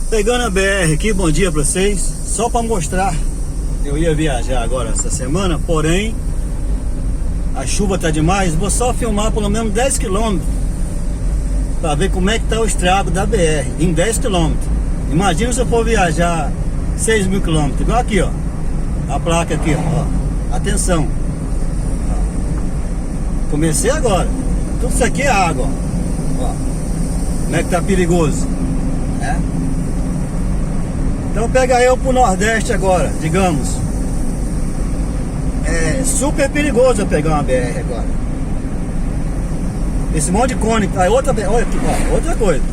Pegando a BR aqui, bom dia pra vocês. Só pra mostrar, eu ia viajar agora essa semana, porém a chuva tá demais. Vou só filmar pelo menos 10 km pra ver como é que tá o estrago da BR em 10 km. Imagina se eu for viajar 6.000 km, igual aqui, ó. A placa aqui, ó. Atenção. Comecei agora. Tudo isso aqui é água, ó. Como é que tá perigoso, né? Então pega eu pro Nordeste agora, digamos. É super perigoso eu pegar uma BR agora. Esse monte de cone, tá, olha aqui, ó, outra coisa.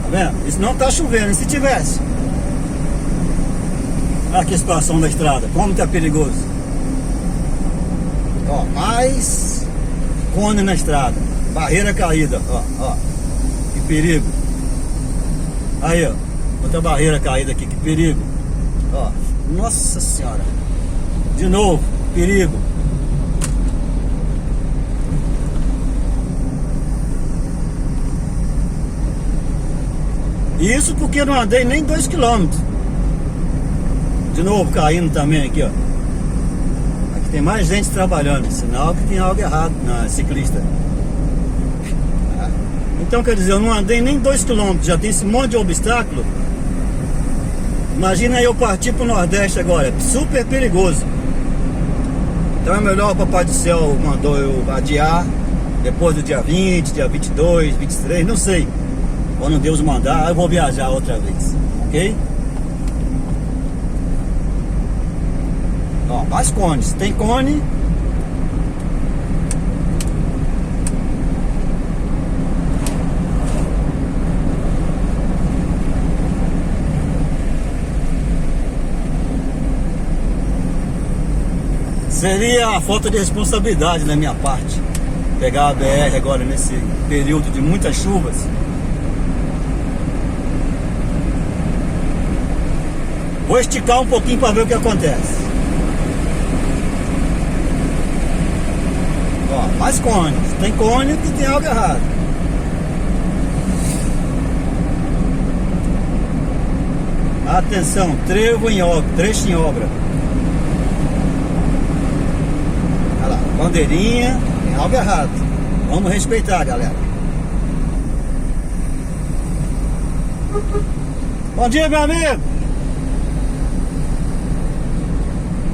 Tá vendo? Isso não tá chovendo, e se tivesse? Olha aqui a situação da estrada, como tá perigoso. Ó, mais cone na estrada, barreira caída, ó, que perigo. Aí, ó, outra barreira caída aqui, que perigo. Ó, nossa senhora. De novo, perigo. Isso porque eu não andei nem 2 km. De novo caindo também aqui, ó. Aqui tem mais gente trabalhando, sinal que tem algo errado na ciclista. Então quer dizer, eu não andei nem 2 km, já tem esse monte de obstáculo. Imagina eu partir pro Nordeste agora, é super perigoso. Então é melhor o Papai do Céu mandou eu adiar depois do dia 20, dia 22, 23, não sei. Quando Deus mandar, eu vou viajar outra vez, ok? Ó, mais cones, tem cone. Seria a falta de responsabilidade da minha parte pegar a BR agora nesse período de muitas chuvas. Vou esticar um pouquinho para ver o que acontece. Ó, mais cones. Tem cone que tem algo errado. Atenção, trevo em obra, trecho em obra. Olha lá, bandeirinha, tem algo errado. Vamos respeitar, galera. Bom dia, meu amigo.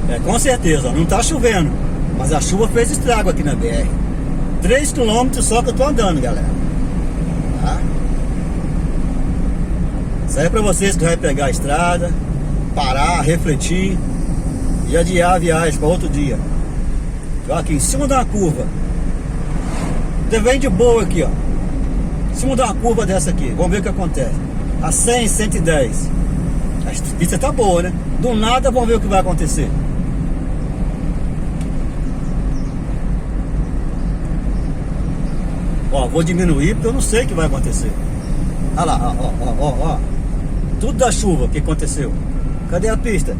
É, com certeza, não tá chovendo, mas a chuva fez estrago aqui na BR. 3 km só que eu tô andando, galera. Tá? Isso aí é pra vocês que vai pegar a estrada, parar, refletir e adiar a viagem para outro dia. Olha aqui, em cima de uma curva. Você vem de boa aqui, ó. Em cima de uma curva dessa aqui. Vamos ver o que acontece. A 100, 110. A pista tá boa, né? Do nada, vamos ver o que vai acontecer. Ó, vou diminuir porque eu não sei o que vai acontecer. Olha lá, ó. Tudo da chuva, o que aconteceu? Cadê a pista?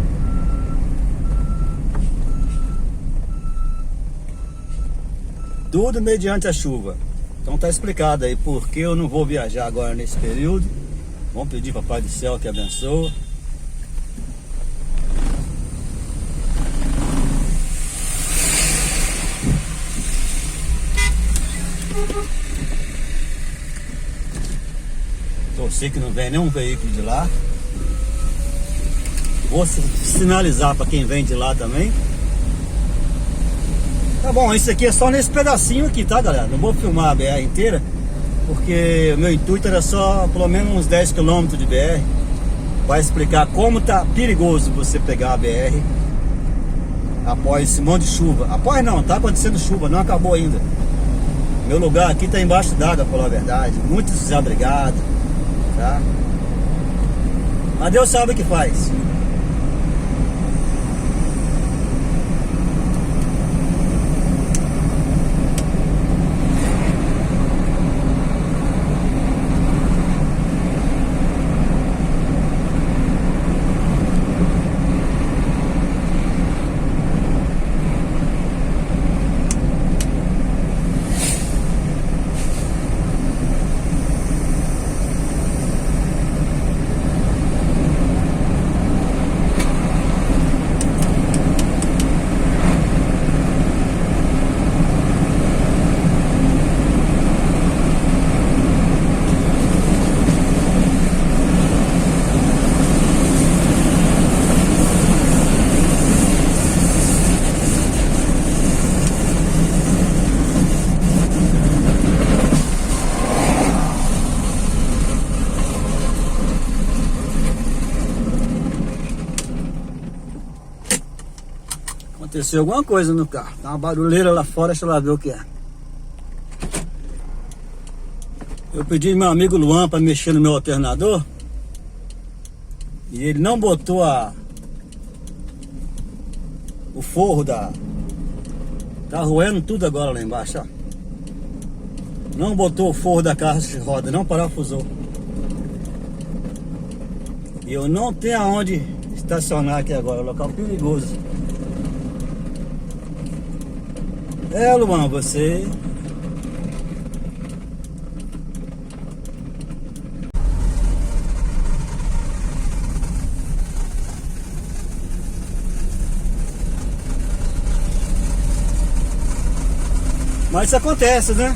Tudo mediante a chuva. Então tá explicado aí porque eu não vou viajar agora nesse período. Vamos pedir para Papai do Céu que abençoe. Torcer que não vem nenhum veículo de lá. Vou sinalizar para quem vem de lá também. Tá bom, isso aqui é só nesse pedacinho aqui, tá, galera? Não vou filmar a BR inteira, porque o meu intuito era só pelo menos uns 10 km de BR. Vai explicar como tá perigoso você pegar a BR após esse monte de chuva. Após não, tá acontecendo chuva, não acabou ainda. Meu lugar aqui tá embaixo d'água, pra falar a verdade. Muito desabrigado, tá? Mas Deus sabe o que faz. Aconteceu alguma coisa no carro. Tá uma barulheira lá fora, deixa eu lá ver o que é. Eu pedi meu amigo Luan para mexer no meu alternador. E ele não botou o forro da... Tá roendo tudo agora lá embaixo, ó. Não botou o forro da caixa de roda, não parafusou. E eu não tenho aonde estacionar aqui agora, local perigoso. Luan, você... Mas isso acontece, né?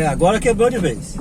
Agora quebrou de vez.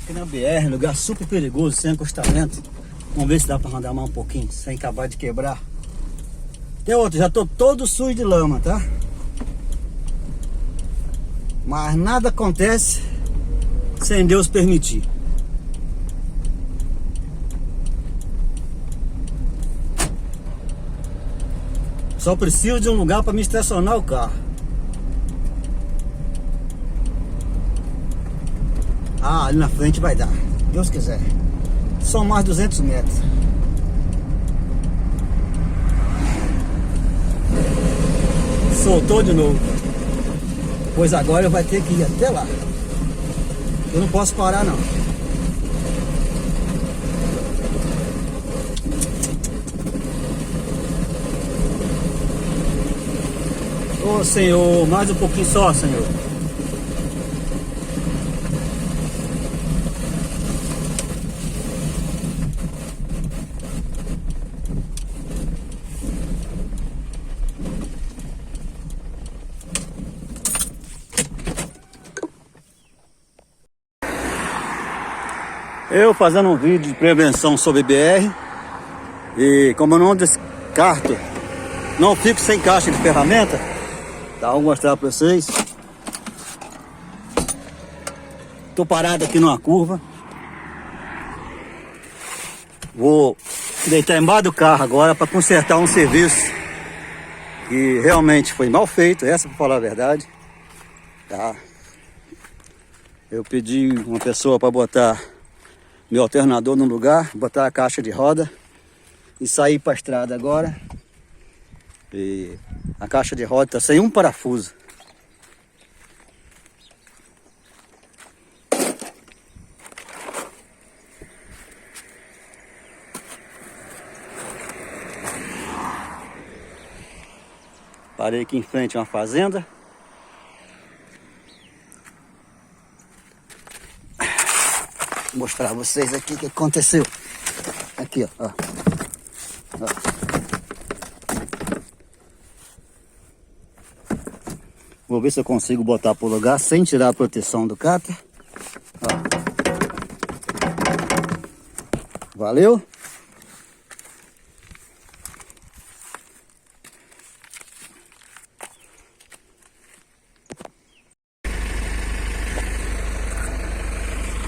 Aqui na BR, lugar super perigoso, sem acostamento. Vamos ver se dá para andar mais um pouquinho, sem acabar de quebrar. Tem outro, já tô todo sujo de lama, tá? Mas nada acontece sem Deus permitir. Só preciso de um lugar para me estacionar o carro. Ali na frente vai dar, Deus quiser. São mais 200 metros. Soltou de novo. Pois agora vai ter que ir até lá. Eu não posso parar não. Ô Senhor, mais um pouquinho só, Senhor. Eu fazendo um vídeo de prevenção sobre BR. E como eu não descarto, não fico sem caixa de ferramenta, tá, vou mostrar para vocês. Tô parado aqui numa curva. Vou deitar embaixo do carro agora para consertar um serviço que realmente foi mal feito, essa para falar a verdade, tá? Eu pedi uma pessoa para botar meu alternador no lugar, botar a caixa de roda e sair para a estrada agora. E a caixa de roda está sem um parafuso. Parei aqui em frente a uma fazenda. Vou mostrar a vocês aqui o que aconteceu. Aqui, ó. Vou ver se eu consigo botar para o lugar sem tirar a proteção do cata. Valeu?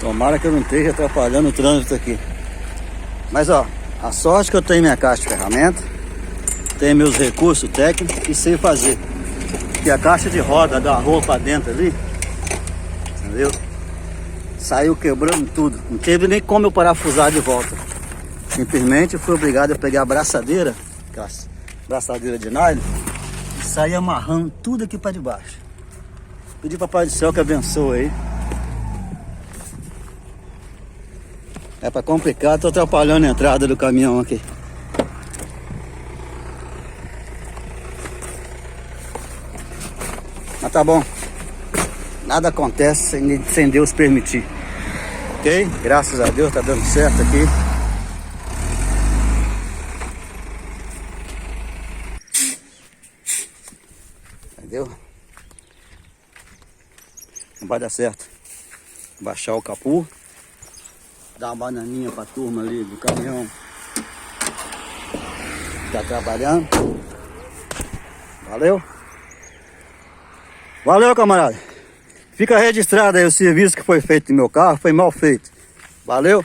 Tomara que eu não esteja atrapalhando o trânsito aqui. Mas ó, a sorte que eu tenho minha caixa de ferramenta, tenho meus recursos técnicos e sei fazer. Porque a caixa de roda da rua para dentro ali, entendeu? Saiu quebrando tudo. Não teve nem como eu parafusar de volta. Simplesmente eu fui obrigado a pegar a braçadeira, braçadeira de nylon e sair amarrando tudo aqui para debaixo. Pedir para Papai do Céu que abençoe aí. É para complicar, tô atrapalhando a entrada do caminhão aqui. Mas tá bom. Nada acontece sem Deus permitir. Ok? Graças a Deus tá dando certo aqui. Entendeu? Não vai dar certo. Baixar o capô. Dar uma bananinha pra turma ali do caminhão que tá trabalhando. Valeu? Valeu, camarada. Fica registrado aí o serviço que foi feito no meu carro. Foi mal feito. Valeu?